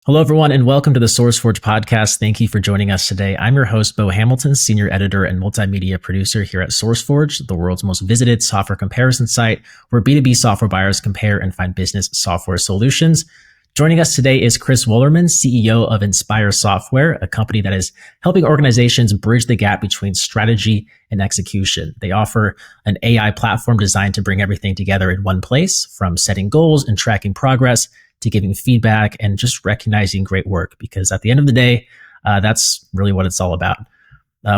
Hello, everyone, and welcome to the SourceForge podcast. Thank you for joining us today. I'm your host, Bo Hamilton, senior editor and multimedia producer here at SourceForge, the world's most visited software comparison site where B2B software buyers compare and find business software solutions. Joining us today is Chris Wollerman, CEO of Inspire Software, a company that is helping organizations bridge the gap between strategy and execution. They offer an AI platform designed to bring everything together in one place, from setting goals and tracking progress to giving feedback and just recognizing great work, because at the end of the day, that's really what it's all about.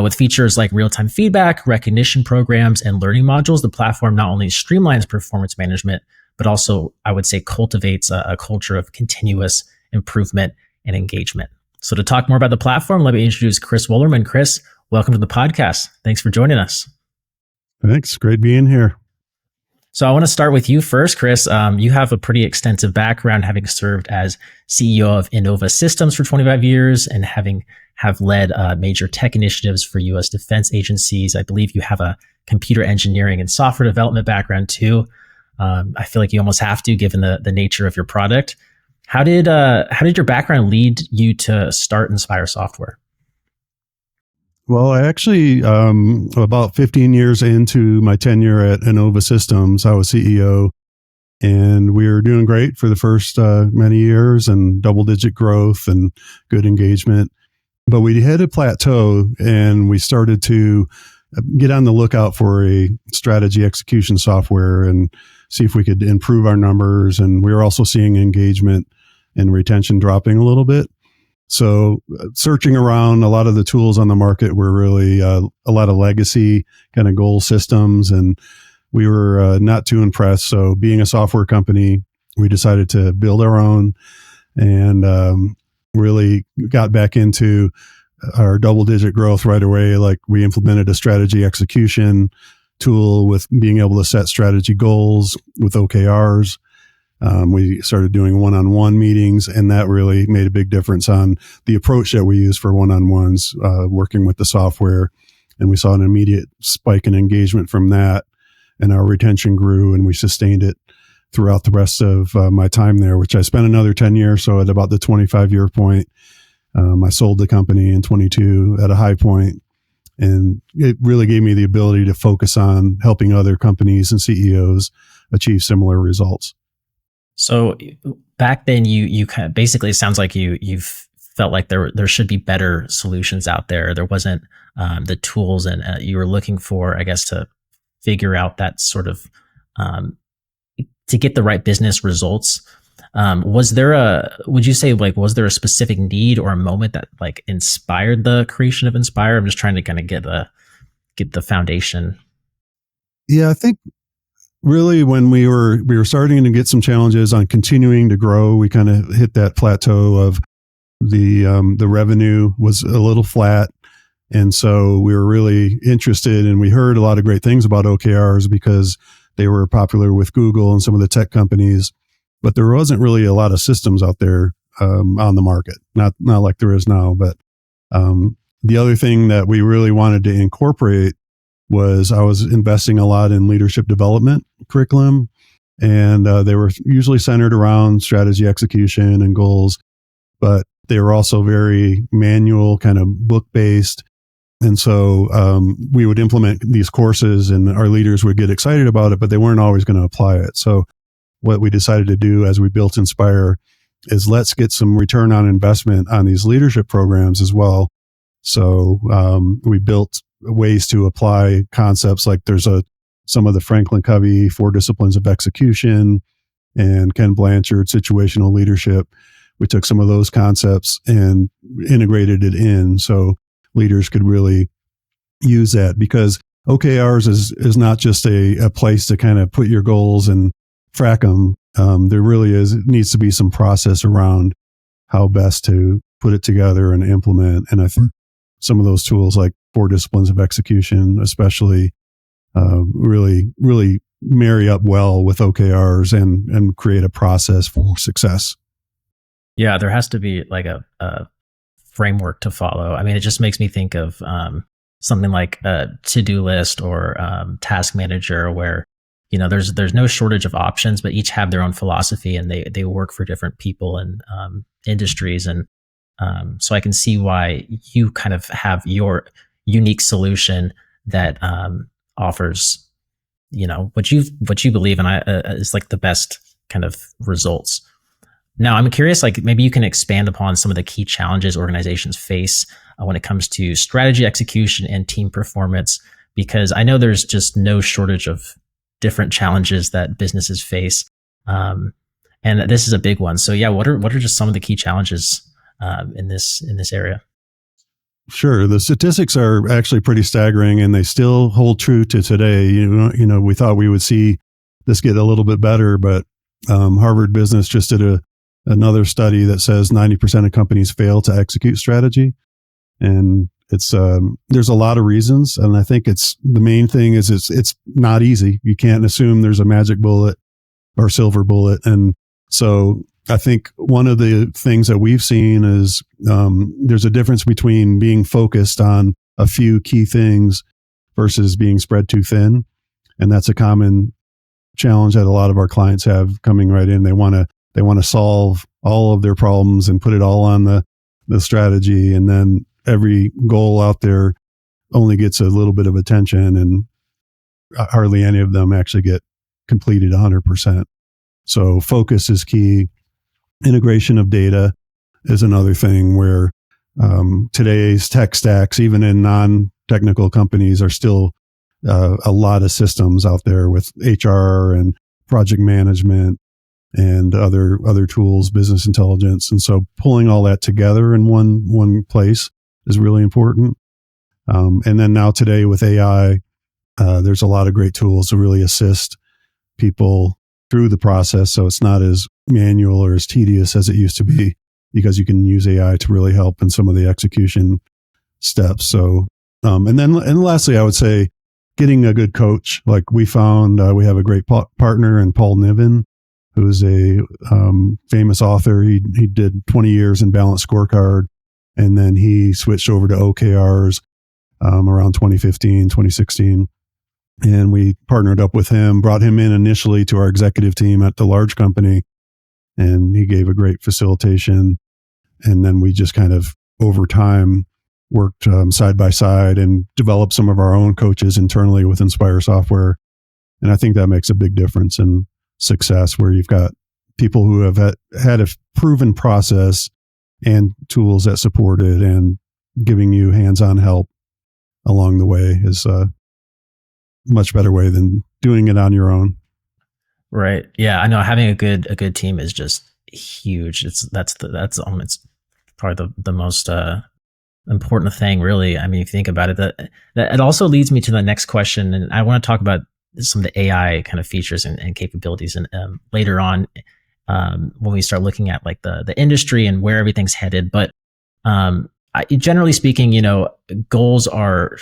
With features like real-time feedback, recognition programs, and learning modules, the platform not only streamlines performance management, but also, I would say, cultivates a culture of continuous improvement and engagement. So to talk more about the platform, let me introduce Chris Wollerman. Chris, welcome to the podcast. Thanks for joining us. Thanks. Great being here. So I want to start with you first, Chris. You have a pretty extensive background, having served as CEO of Innova Systems for 25 years and have led major tech initiatives for U.S. defense agencies. I believe you have a computer engineering and software development background too. I feel like you almost have to, given the nature of your product. How did your background lead you to start Inspire Software? Well, I actually, about 15 years into my tenure at Innova Systems, I was CEO, and we were doing great for the first many years and double-digit growth and good engagement. But we hit a plateau, and we started to get on the lookout for a strategy execution software and see if we could improve our numbers. And we were also seeing engagement and retention dropping a little bit. So searching around, a lot of the tools on the market were really a lot of legacy kind of goal systems, and we were not too impressed. So being a software company, we decided to build our own and really got back into our double-digit growth right away. Like, we implemented a strategy execution tool with being able to set strategy goals with OKRs. We started doing one-on-one meetings, and that really made a big difference on the approach that we use for one-on-ones, working with the software. And we saw an immediate spike in engagement from that, and our retention grew, and we sustained it throughout the rest of my time there, which I spent another 10 years. So at about the 25-year point, I sold the company in 22 at a high point, and it really gave me the ability to focus on helping other companies and CEOs achieve similar results. So back then, you kind of basically, it sounds like you felt like there should be better solutions out there. There wasn't the tools, and you were looking for, I guess, to figure out that sort of to get the right business results. Was there was there a specific need or a moment that like inspired the creation of Inspire? I'm just trying to kind of get the foundation. Yeah, I think really when we were starting to get some challenges on continuing to grow, we kind of hit that plateau of the revenue was a little flat. And so we were really interested, and we heard a lot of great things about OKRs because they were popular with Google and some of the tech companies, but there wasn't really a lot of systems out there on the market, not like there is now. But the other thing that we really wanted to incorporate was I was investing a lot in leadership development curriculum, and they were usually centered around strategy execution and goals, but they were also very manual, kind of book-based. And so we would implement these courses, and our leaders would get excited about it, but they weren't always going to apply it. So what we decided to do as we built Inspire is let's get some return on investment on these leadership programs as well. So we built ways to apply concepts like there's some of the Franklin Covey 4 disciplines of execution and Ken Blanchard situational leadership. We took some of those concepts and integrated it in so leaders could really use that, because OKRs is not just a place to kind of put your goals and track them. There really needs to be some process around how best to put it together and implement. And I think some of those tools like 4 disciplines of execution, especially, really marry up well with OKRs and create a process for success. Yeah, there has to be like a framework to follow. I mean, it just makes me think of something like a to-do list or task manager, where there's no shortage of options, but each have their own philosophy, and they work for different people and industries. And so I can see why you kind of have your unique solution that offers, what you believe in is like the best kind of results. Now, I'm curious, like maybe you can expand upon some of the key challenges organizations face when it comes to strategy execution and team performance, because I know there's just no shortage of different challenges that businesses face, and this is a big one. So, yeah, what are just some of the key challenges in this area? Sure. The statistics are actually pretty staggering, and they still hold true to today. We thought we would see this get a little bit better, but Harvard Business just did another study that says 90% of companies fail to execute strategy. And it's there's a lot of reasons. And I think the main thing is it's not easy. You can't assume there's a magic bullet or silver bullet. And so I think one of the things that we've seen is there's a difference between being focused on a few key things versus being spread too thin. And that's a common challenge that a lot of our clients have coming right in. They want to solve all of their problems and put it all on the strategy. And then every goal out there only gets a little bit of attention, and hardly any of them actually get completed 100%. So focus is key. Integration of data is another thing where today's tech stacks, even in non-technical companies, are still a lot of systems out there with HR and project management and other tools, business intelligence. And so pulling all that together in one place is really important. And then now today with AI, there's a lot of great tools to really assist people through the process. So it's not as manual or as tedious as it used to be, because you can use AI to really help in some of the execution steps. So, and lastly, I would say getting a good coach. Like we found, we have a great partner in Paul Niven, who's a famous author. He did 20 years in Balanced Scorecard, and then he switched over to OKRs around 2015, 2016. And we partnered up with him, brought him in initially to our executive team at the large company, and he gave a great facilitation. And then we just kind of, over time, worked side by side and developed some of our own coaches internally with Inspire Software. And I think that makes a big difference in success, where you've got people who have had a proven process and tools that support it, and giving you hands-on help along the way is a much better way than doing it on your own. Right. Yeah, I know having a good team is just huge. It's probably the most important thing, really. I mean, if you think about it, that it also leads me to the next question, and I want to talk about some of the AI kind of features and capabilities, and later on when we start looking at like the industry and where everything's headed. But generally speaking, goals are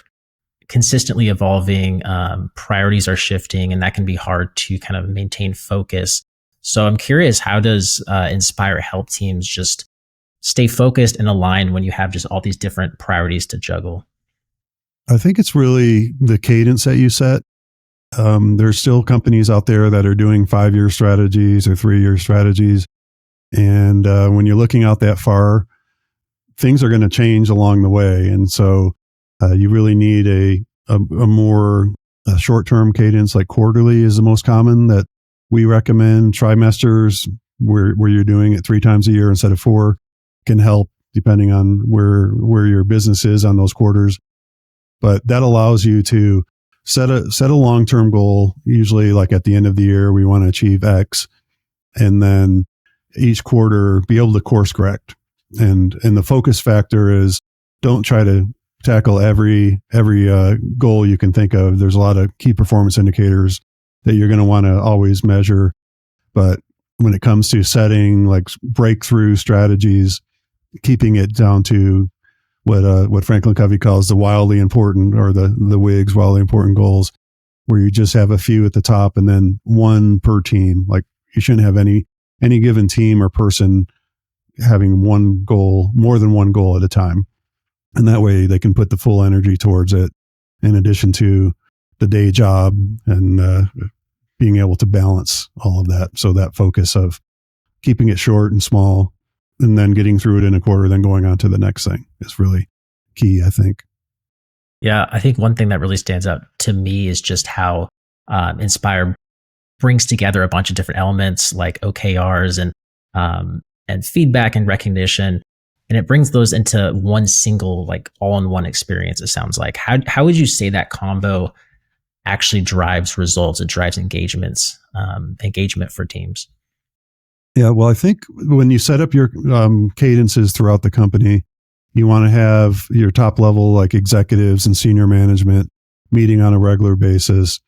consistently evolving, priorities are shifting, and that can be hard to kind of maintain focus. So I'm curious, how does Inspire help teams just stay focused and aligned when you have just all these different priorities to juggle? I think it's really the cadence that you set. There's still companies out there that are doing 5-year strategies or 3-year strategies. And when you're looking out that far, things are going to change along the way. And so you really need a more short-term cadence, like quarterly is the most common that we recommend. Trimesters, where you're doing it 3 times a year instead of 4, can help depending on where your business is on those quarters. But that allows you to set a long-term goal. Usually, like at the end of the year, we want to achieve X, and then each quarter be able to course correct. And the focus factor is, don't try to tackle every goal you can think of. There's a lot of key performance indicators that you're going to want to always measure. But when it comes to setting like breakthrough strategies, keeping it down to what Franklin Covey calls the wildly important, or the WIGs, wildly important goals, where you just have a few at the top and then one per team. Like you shouldn't have any given team or person having one goal, more than one goal at a time. And that way they can put the full energy towards it, in addition to the day job and being able to balance all of that. So that focus of keeping it short and small and then getting through it in a quarter, then going on to the next thing is really key, I think. Yeah, I think one thing that really stands out to me is just how Inspire brings together a bunch of different elements like OKRs and feedback and recognition, and it brings those into one single, like, all-in-one experience. It sounds like. How would you say that combo actually drives results? It drives engagement for teams. Yeah, well, I think when you set up your cadences throughout the company, you want to have your top level, like executives and senior management, meeting on a regular basis.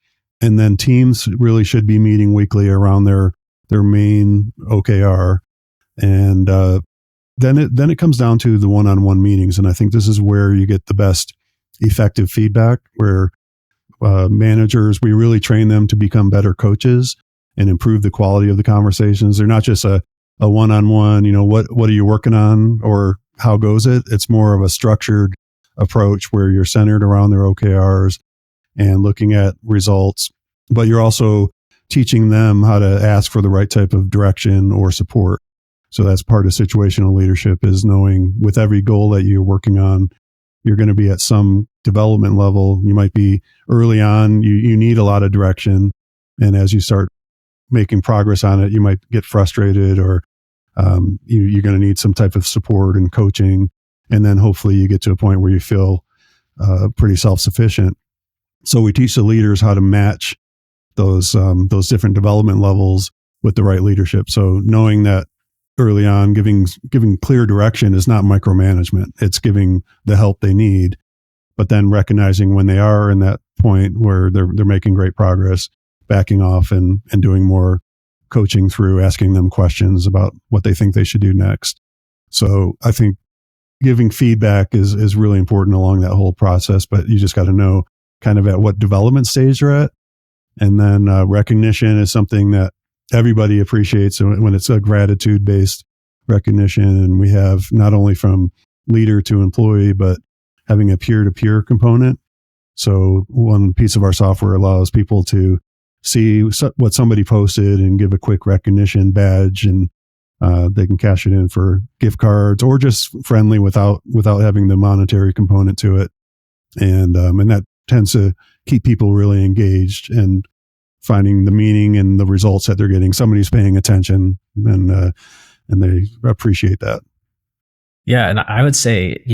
And then teams really should be meeting weekly around their main OKR. And then it comes down to the one-on-one meetings. And I think this is where you get the best effective feedback, where managers, we really train them to become better coaches and improve the quality of the conversations. They're not just a one-on-one, what are you working on or how goes it? It's more of a structured approach where you're centered around their OKRs and looking at results, but you're also teaching them how to ask for the right type of direction or support. So that's part of situational leadership, is knowing with every goal that you're working on, you're going to be at some development level. You might be early on, you need a lot of direction. And as you start making progress on it, you might get frustrated, or you're going to need some type of support and coaching. And then hopefully you get to a point where you feel pretty self-sufficient. So we teach the leaders how to match those different development levels with the right leadership. So knowing that early on, giving clear direction is not micromanagement. It's giving the help they need, but then recognizing when they are in that point where they're making great progress, backing off and doing more coaching through asking them questions about what they think they should do next. So I think giving feedback is really important along that whole process, but you just got to know kind of at what development stage you're at. And then recognition is something that everybody appreciates when it's a gratitude-based recognition. And we have not only from leader to employee, but having a peer-to-peer component. So one piece of our software allows people to see what somebody posted and give a quick recognition badge, and they can cash it in for gift cards or just friendly without having the monetary component to it. And that tends to keep people really engaged and finding the meaning and the results that they're getting. Somebody's paying attention, and they appreciate that. Yeah, and I would say,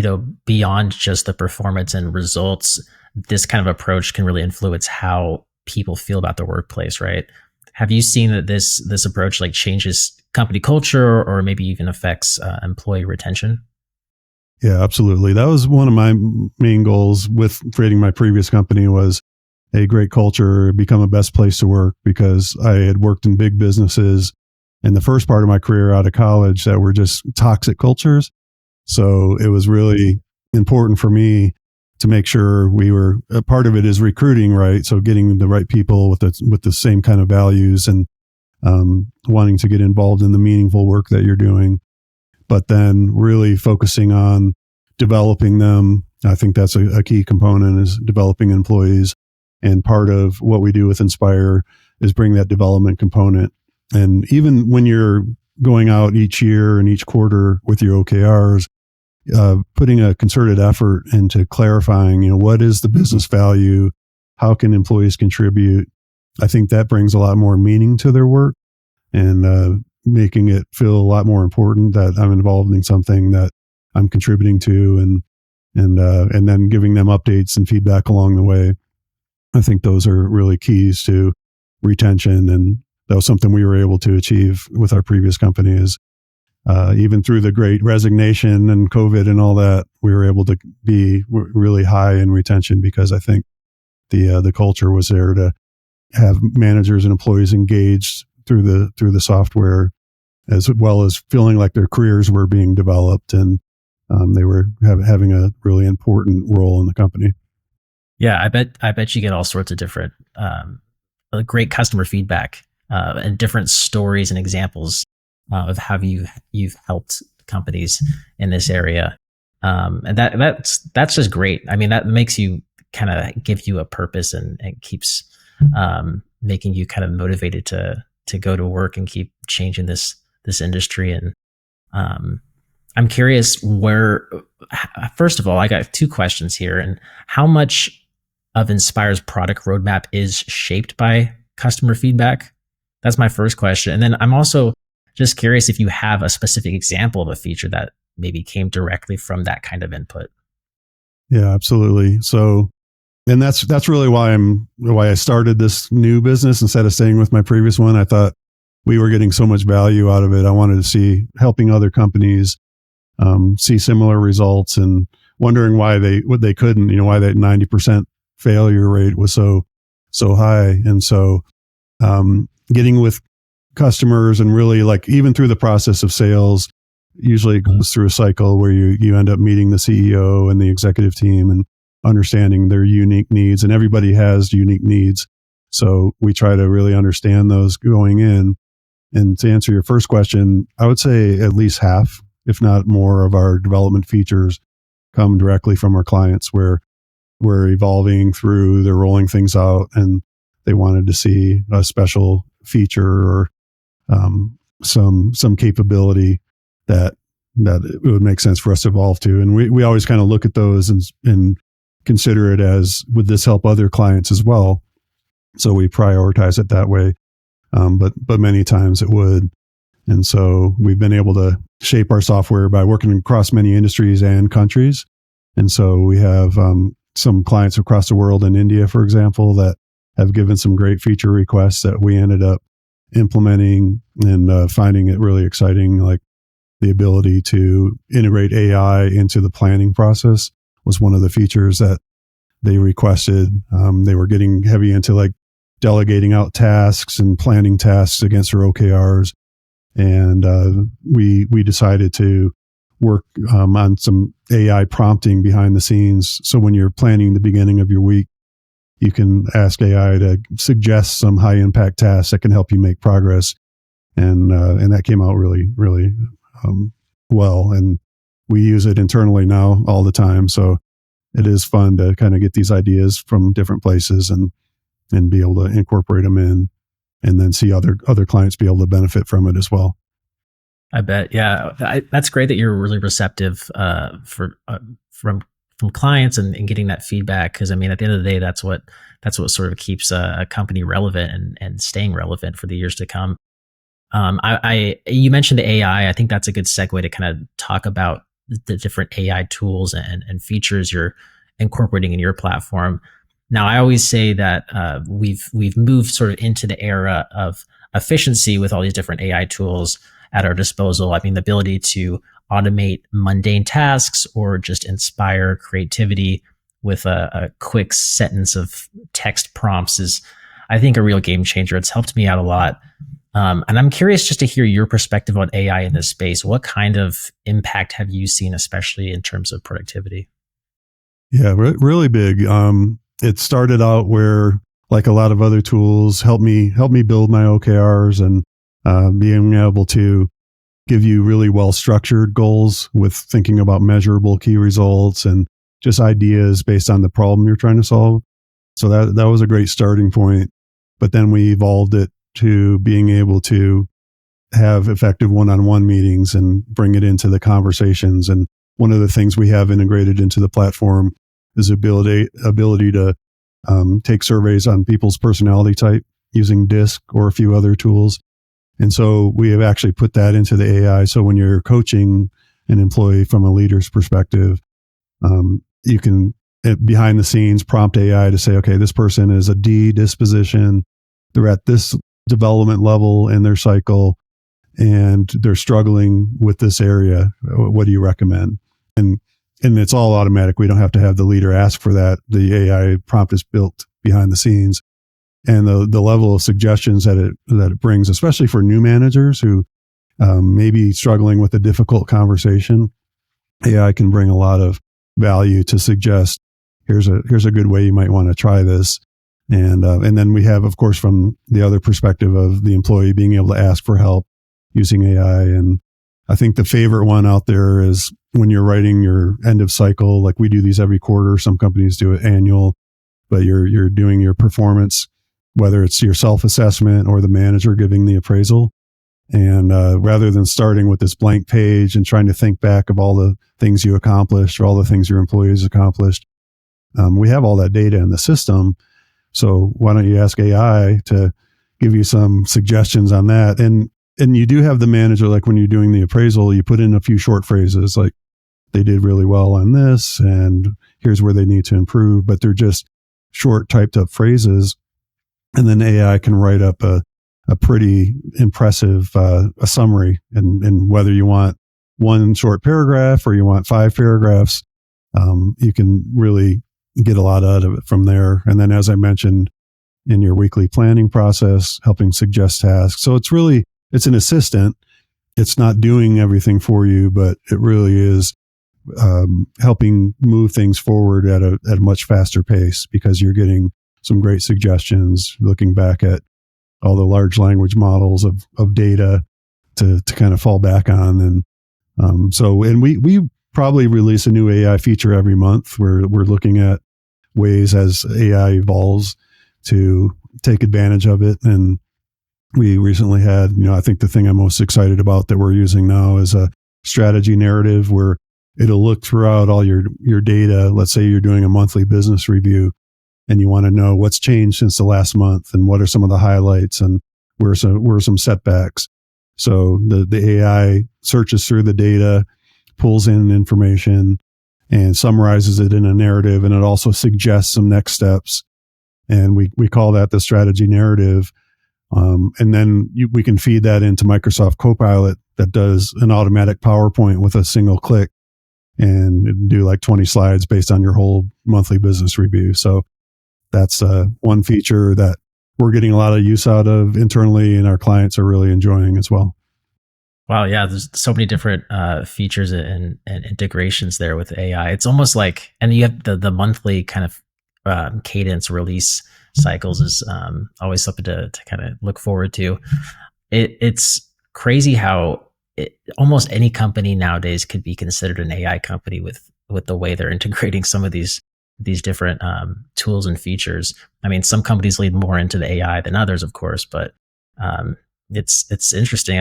beyond just the performance and results, this kind of approach can really influence how people feel about the workplace, right? Have you seen that this approach changes company culture, or maybe even affects employee retention? Yeah, absolutely. That was one of my main goals with creating my previous company, was a great culture, become a best place to work, because I had worked in big businesses in the first part of my career out of college that were just toxic cultures. So it was really important for me to make sure a part of it is recruiting, right? So getting the right people with the same kind of values and wanting to get involved in the meaningful work that you're doing, but then really focusing on developing them. I think that's a key component, is developing employees. And part of what we do with Inspire is bring that development component. And even when you're going out each year and each quarter with your OKRs, putting a concerted effort into clarifying, what is the business value? How can employees contribute? I think that brings a lot more meaning to their work, and making it feel a lot more important that I'm involved in something that I'm contributing to, and then giving them updates and feedback along the way. I think those are really keys to retention, and that was something we were able to achieve with our previous company. Is even through the great resignation and COVID and all that, we were able to be really high in retention, because I think the culture was there to have managers and employees engaged through the software, as well as feeling like their careers were being developed, and they were having a really important role in the company. Yeah, I bet you get all sorts of different great customer feedback and different stories and examples of how you've helped companies in this area, and that's just great. I mean, that makes you kind of give you a purpose, and keeps making you kind of motivated to go to work and keep changing this industry. And I'm curious first of all, I got two questions here. And how much of Inspire's product roadmap is shaped by customer feedback? That's my first question. And then I'm also just curious if you have a specific example of a feature that maybe came directly from that kind of input. Yeah, absolutely. So, and that's really why I started this new business instead of staying with my previous one. I thought we were getting so much value out of it. I wanted to see helping other companies see similar results, and wondering why they couldn't, why that 90% failure rate was so high. And so, getting with customers and really, like, even through the process of sales, usually it goes through a cycle where you end up meeting the CEO and the executive team and understanding their unique needs, and everybody has unique needs. So we try to really understand those going in. And to answer your first question, I would say at least half, if not more, of our development features come directly from our clients, where we're evolving through, they're rolling things out, and they wanted to see a special feature or some capability that it would make sense for us to evolve to. And we always kind of look at those and consider it as, would this help other clients as well? So we prioritize it that way. But many times it would. And so we've been able to shape our software by working across many industries and countries. And so we have some clients across the world, in India, for example, that have given some great feature requests that we ended up implementing and finding it really exciting. Like, the ability to integrate AI into the planning process was one of the features that they requested. They were getting heavy into, like, delegating out tasks and planning tasks against their OKRs. And we decided to work on some AI prompting behind the scenes. So when you're planning the beginning of your week, you can ask AI to suggest some high impact tasks that can help you make progress. And that came out really, really well. And we use it internally now all the time. So it is fun to kind of get these ideas from different places and be able to incorporate them in, and then see other clients be able to benefit from it as well. I bet. Yeah. That's great that you're really receptive from clients and getting that feedback. Cause I mean, at the end of the day, that's what sort of keeps a company relevant and staying relevant for the years to come. You mentioned the AI. I think that's a good segue to kind of talk about the different AI tools and features you're incorporating in your platform. Now, I always say that we've moved sort of into the era of efficiency with all these different AI tools at our disposal. I mean, the ability to automate mundane tasks or just inspire creativity with a quick sentence of text prompts is, I think, a real game changer. It's helped me out a lot. And I'm curious just to hear your perspective on AI in this space. What kind of impact have you seen, especially in terms of productivity? Yeah, really big. It started out where, like a lot of other tools, help me build my OKRs, and being able to give you really well structured goals with thinking about measurable key results and just ideas based on the problem you're trying to solve. So that was a great starting point. But then we evolved it to being able to have effective one-on-one meetings and bring it into the conversations. And one of the things we have integrated into the platform is ability to take surveys on people's personality type using DISC or a few other tools. And so we have actually put that into the AI. So when you're coaching an employee from a leader's perspective, you can, behind the scenes, prompt AI to say, okay, this person is a D disposition. They're at this development level in their cycle, and they're struggling with this area. What do you recommend? And it's all automatic. We don't have to have the leader ask for that. The AI prompt is built behind the scenes. And the level of suggestions that it brings, especially for new managers who may be struggling with a difficult conversation, AI can bring a lot of value to suggest, here's a good way you might want to try this. And then we have, of course, from the other perspective of the employee being able to ask for help using AI. And I think the favorite one out there is when you're writing your end of cycle, like we do these every quarter. Some companies do it annual, but you're doing your performance whether it's your self-assessment or the manager giving the appraisal. And rather than starting with this blank page and trying to think back of all the things you accomplished or all the things your employees accomplished, we have all that data in the system. So why don't you ask AI to give you some suggestions on that? And you do have the manager, like when you're doing the appraisal, you put in a few short phrases like, they did really well on this, and here's where they need to improve. But they're just short typed up phrases. And then AI can write up a pretty impressive a summary. And whether you want one short paragraph or you want 5 paragraphs, you can really get a lot out of it from there. And then, as I mentioned, in your weekly planning process, helping suggest tasks. So it's an assistant. It's not doing everything for you, but it really is helping move things forward at a much faster pace, because you're getting some great suggestions, looking back at all the large language models of data to kind of fall back on. And we probably release a new AI feature every month. We're looking at ways as AI evolves to take advantage of it. And we recently had, I think the thing I'm most excited about that we're using now is a strategy narrative where it'll look throughout all your data. Let's say you're doing a monthly business review and you want to know what's changed since the last month and what are some of the highlights and where are some setbacks. So the AI searches through the data, pulls in information, and summarizes it in a narrative, and it also suggests some next steps. And we call that the strategy narrative. And then we can feed that into Microsoft Copilot that does an automatic PowerPoint with a single click and do like 20 slides based on your whole monthly business review. So that's one feature that we're getting a lot of use out of internally, and our clients are really enjoying as well. Wow, yeah, there's so many different features and integrations there with AI. It's almost like, and you have the monthly kind of cadence release cycles is always something to kind of look forward to. It's crazy how almost any company nowadays could be considered an AI company with the way they're integrating some of these different tools and features. I mean, some companies lead more into the AI than others, of course, but it's interesting.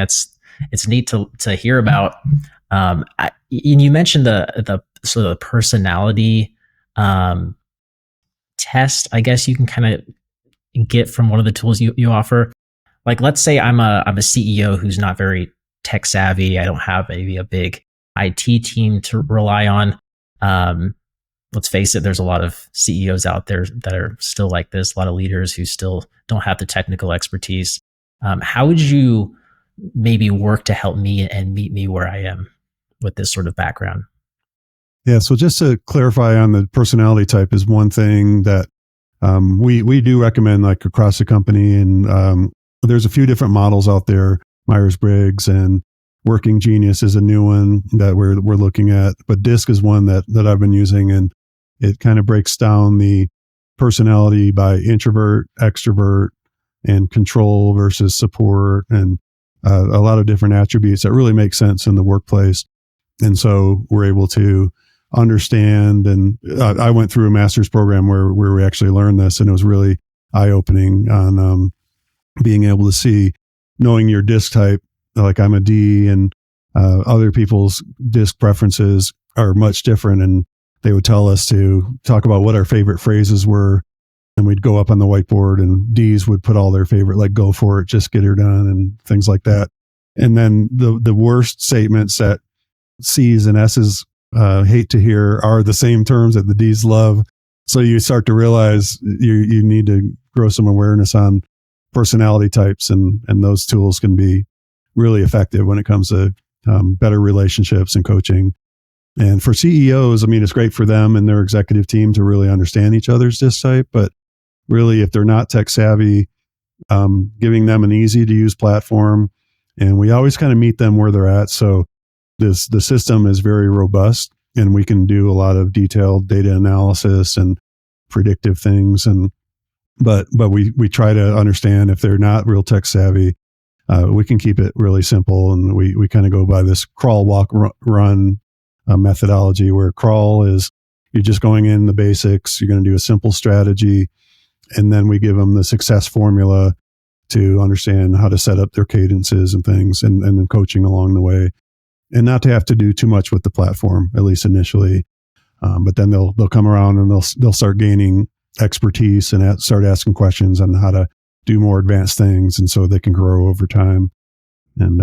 It's neat to hear about. And you mentioned the sort of the personality test, I guess you can kind of get from one of the tools you offer. Like, let's say I'm a CEO who's not very tech savvy. I don't have maybe a big IT team to rely on. Let's face it, there's a lot of CEOs out there that are still like this, a lot of leaders who still don't have the technical expertise. How would you maybe work to help me and meet me where I am with this sort of background? Yeah, so just to clarify on the personality type is one thing that we do recommend, like across the company. And there's a few different models out there, Myers-Briggs, and Working Genius is a new one that we're looking at. But DISC is one that I've been using, and it kind of breaks down the personality by introvert, extrovert, and control versus support, and a lot of different attributes that really make sense in the workplace. And so we're able to understand, and I went through a master's program where we actually learned this, and it was really eye-opening on being able to see, knowing your DISC type, like I'm a D, and other people's DISC preferences are much different. And they would tell us to talk about what our favorite phrases were, and we'd go up on the whiteboard, and Ds would put all their favorite, like go for it, just get her done, and things like that. And then the worst statements that Cs and S's hate to hear are the same terms that the Ds love. So you start to realize you need to grow some awareness on personality types, and those tools can be really effective when it comes to better relationships and coaching. And for CEOs, I mean, it's great for them and their executive team to really understand each other's DISC type. But really, if they're not tech savvy, giving them an easy to use platform, and we always kind of meet them where they're at. So the system is very robust, and we can do a lot of detailed data analysis and predictive things. But we try to understand if they're not real tech savvy, we can keep it really simple. And we kind of go by this crawl, walk, run methodology, where crawl is you're just going in the basics. You're going to do a simple strategy. And then we give them the success formula to understand how to set up their cadences and things, and then coaching along the way, and not to have to do too much with the platform, at least initially. But then they'll come around and they'll start gaining expertise and start asking questions on how to do more advanced things, and so they can grow over time. And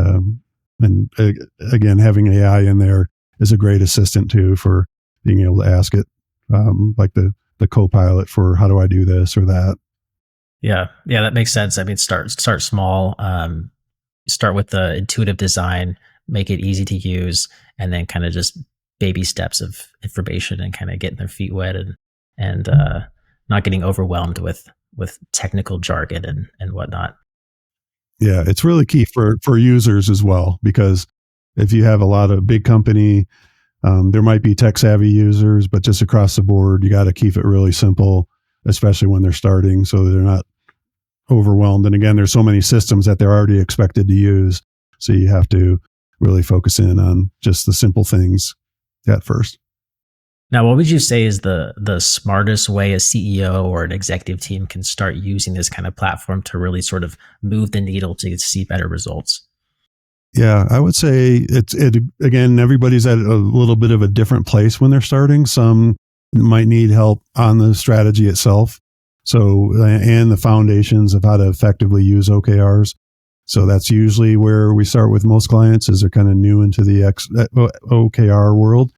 again, having AI in there is a great assistant too for being able to ask it, like the co-pilot for how do I do this or that. Yeah, that makes sense. I mean, start small. Start with the intuitive design, make it easy to use, and then kind of just baby steps of information and kind of getting their feet wet and not getting overwhelmed with technical jargon and whatnot. Yeah, it's really key for users as well, because if you have a lot of big company, there might be tech savvy users, but just across the board, you got to keep it really simple, especially when they're starting, so they're not overwhelmed. And again, there's so many systems that they're already expected to use, so you have to really focus in on just the simple things at first. Now, what would you say is the smartest way a CEO or an executive team can start using this kind of platform to really sort of move the needle to see better results? Yeah, I would say it again, everybody's at a little bit of a different place when they're starting. Some might need help on the strategy itself. So, and the foundations of how to effectively use OKRs. So that's usually where we start with most clients, is they're kind of new into the OKR world,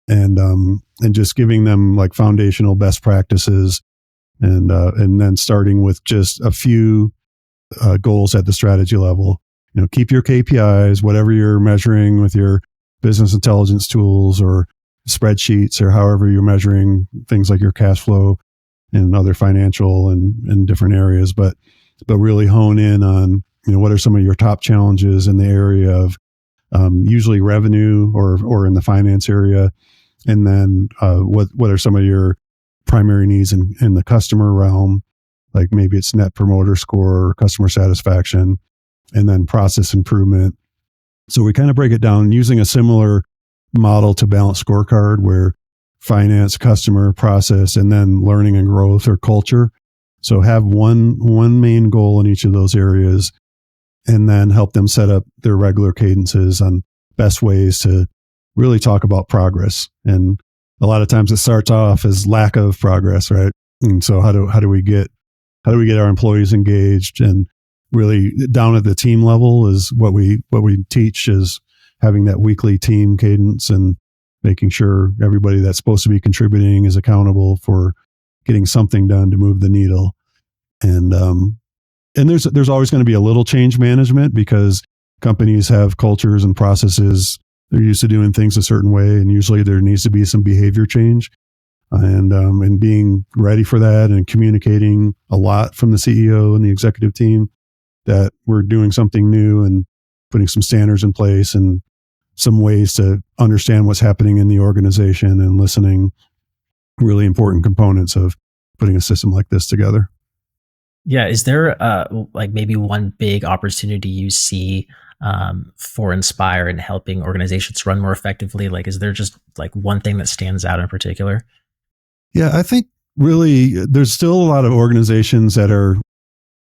and just giving them like foundational best practices, and then starting with just a few goals at the strategy level. Keep your KPIs, whatever you're measuring with your business intelligence tools or spreadsheets, or however you're measuring things like your cash flow and other financial and different areas, but really hone in on, what are some of your top challenges in the area of usually revenue or in the finance area. And then what are some of your primary needs in the customer realm, like maybe it's net promoter score or customer satisfaction, and then process improvement. So we kind of break it down using a similar model to balanced scorecard, where finance, customer, process, and then learning and growth or culture. So have one main goal in each of those areas, and then help them set up their regular cadences on best ways to really talk about progress. And a lot of times it starts off as lack of progress, right? And so how do we get our employees engaged, and really down at the team level is what we teach is having that weekly team cadence and making sure everybody that's supposed to be contributing is accountable for getting something done to move the needle. And there's always going to be a little change management, because companies have cultures and processes. They're used to doing things a certain way, and usually there needs to be some behavior change. And being ready for that, and communicating a lot from the CEO and the executive team that we're doing something new, and putting some standards in place and some ways to understand what's happening in the organization, and listening, really important components of putting a system like this together. Yeah. Is there like maybe one big opportunity you see for Inspire and helping organizations run more effectively? Like, is there just like one thing that stands out in particular? Yeah, I think really there's still a lot of organizations that are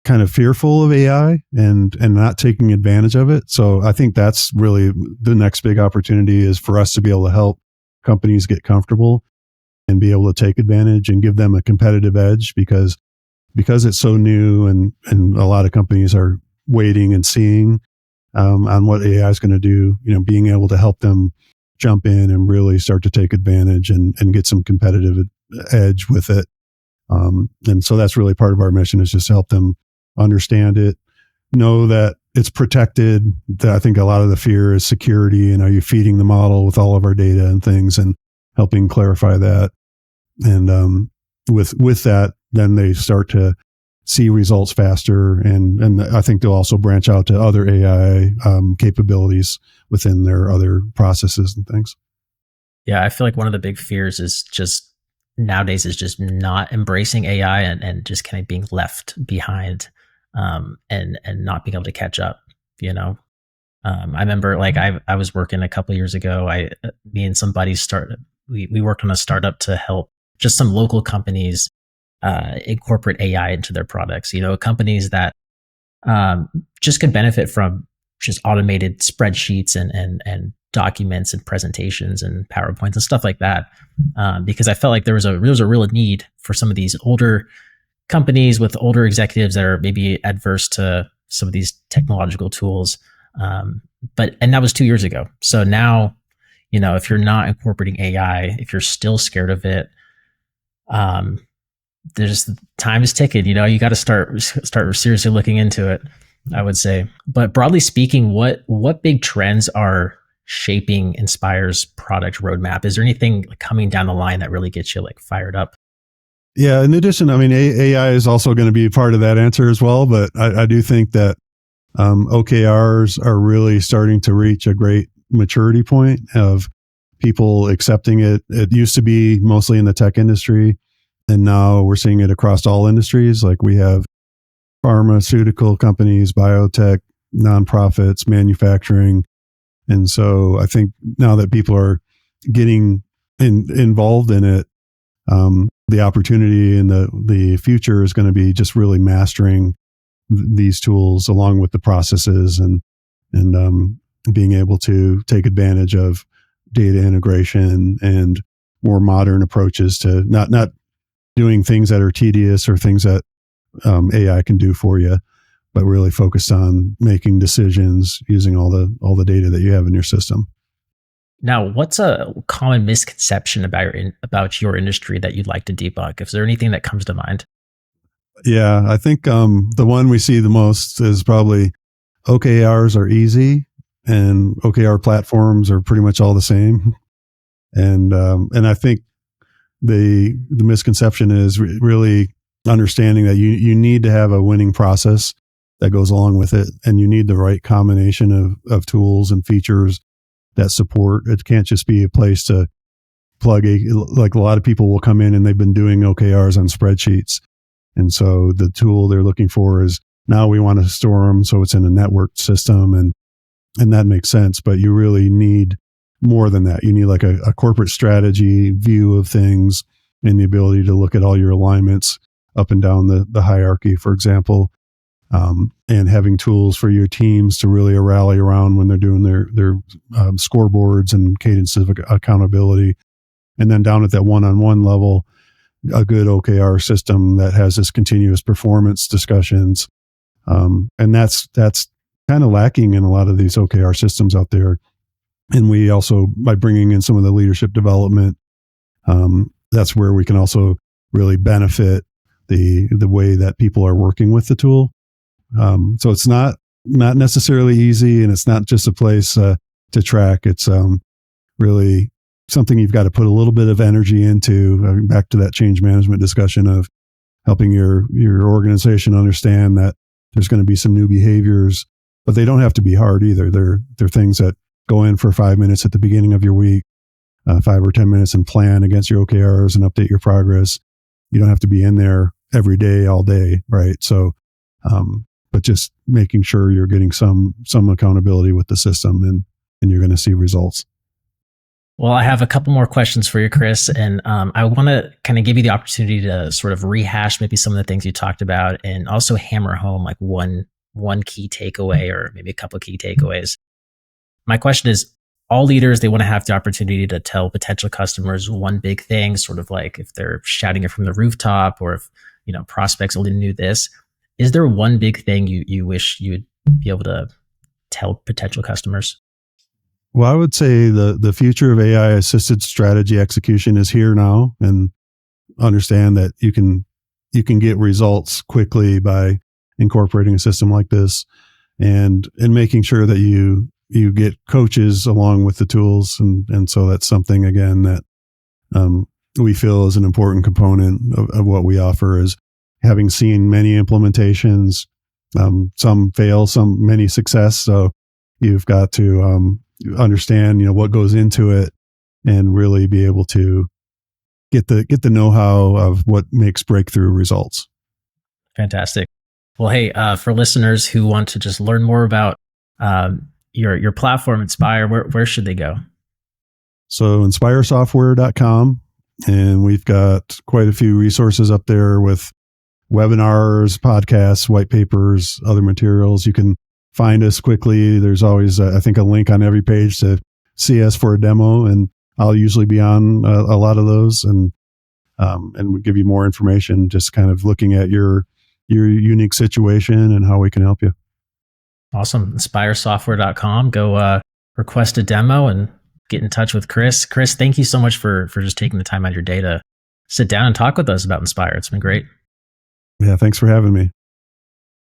kind of fearful of AI and not taking advantage of it. So I think that's really the next big opportunity, is for us to be able to help companies get comfortable and be able to take advantage and give them a competitive edge, because it's so new, and a lot of companies are waiting and seeing on what AI is going to do, being able to help them jump in and really start to take advantage and get some competitive edge with it. And so that's really part of our mission, is just to help them understand it, know that it's protected. I think a lot of the fear is security, and are you feeding the model with all of our data and things, and helping clarify that. And with that, then they start to see results faster, and I think they'll also branch out to other AI capabilities within their other processes and things. Yeah, I feel like one of the big fears is just nowadays is just not embracing AI and just kind of being left behind, and not being able to catch up. I remember like I was working a couple of years ago. Me and some buddies we worked on a startup to help just some local companies incorporate AI into their products. Companies that just could benefit from just automated spreadsheets and documents and presentations and PowerPoints and stuff like that. Because I felt like there was a real need for some of these older companies with older executives that are maybe adverse to some of these technological tools. And that was 2 years ago. So now, if you're not incorporating AI, if you're still scared of it, there's time is ticking. You got to start seriously looking into it, I would say. But broadly speaking, what big trends are shaping Inspire's product roadmap? Is there anything coming down the line that really gets you fired up? Yeah. In addition, I mean, AI is also going to be part of that answer as well. But I do think that OKRs are really starting to reach a great maturity point of people accepting it. It used to be mostly in the tech industry, and now we're seeing it across all industries. Like we have pharmaceutical companies, biotech, nonprofits, manufacturing. And so I think now that people are getting involved in it, the opportunity in the future is going to be just really mastering these tools along with the processes and being able to take advantage of data integration and more modern approaches to not doing things that are tedious or things that AI can do for you, but really focused on making decisions using all the data that you have in your system. Now, what's a common misconception about your industry that you'd like to debunk? Is there anything that comes to mind? Yeah, I think the one we see the most is probably OKRs are easy and OKR platforms are pretty much all the same. And I think the misconception is really understanding that you need to have a winning process that goes along with it, and you need the right combination of tools and features that support. It can't just be a place to plug like a lot of people will come in and they've been doing OKRs on spreadsheets. And so the tool they're looking for is now we want to store them so it's in a networked system, and that makes sense. But you really need more than that. You need like a corporate strategy view of things and the ability to look at all your alignments up and down the hierarchy, for example, and having tools for your teams to really rally around when they're doing their scoreboards and cadence of accountability. And then down at that one-on-one level, a good OKR system that has this continuous performance discussions. And that's kind of lacking in a lot of these OKR systems out there. And we also, by bringing in some of the leadership development, that's where we can also really benefit the way that people are working with the tool. So it's not necessarily easy, and it's not just a place to track. It's really something you've got to put a little bit of energy into. Back to that change management discussion of helping your organization understand that there's going to be some new behaviors, but they don't have to be hard either. They're things that go in for 5 minutes at the beginning of your week, 5 or 10 minutes, and plan against your OKRs and update your progress. You don't have to be in there every day, all day, right? So, but just making sure you're getting some accountability with the system, and you're going to see results. Well, I have a couple more questions for you, Chris, and I want to kind of give you the opportunity to sort of rehash maybe some of the things you talked about, and also hammer home like one key takeaway or maybe a couple of key takeaways. My question is, all leaders, they want to have the opportunity to tell potential customers one big thing, sort of like if they're shouting it from the rooftop, or if prospects only knew this. Is there one big thing you wish you would be able to tell potential customers? Well, I would say the future of AI assisted strategy execution is here now, and understand that you can get results quickly by incorporating a system like this, and making sure that you get coaches along with the tools. And so that's something, again, that we feel is an important component of what we offer, is having seen many implementations, some fail, many success. So you've got to understand, what goes into it, and really be able to get the know-how of what makes breakthrough results. Fantastic. Well, hey, for listeners who want to just learn more about your platform, Inspire, where should they go? So inspiresoftware.com And we've got quite a few resources up there with webinars, podcasts, white papers, other materials. You can find us quickly. There's always, I think, a link on every page to see us for a demo, and I'll usually be on a lot of those, and we'll give you more information, just kind of looking at your unique situation and how we can help you. Awesome. Inspiresoftware.com. Go request a demo and get in touch with Chris. Chris, thank you so much for just taking the time out of your day to sit down and talk with us about Inspire. It's been great. Yeah, thanks for having me.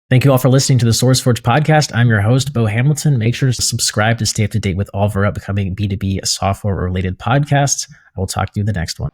Thank you all for listening to the SourceForge podcast. I'm your host, Bo Hamilton. Make sure to subscribe to stay up to date with all of our upcoming B2B software related podcasts. I will talk to you in the next one.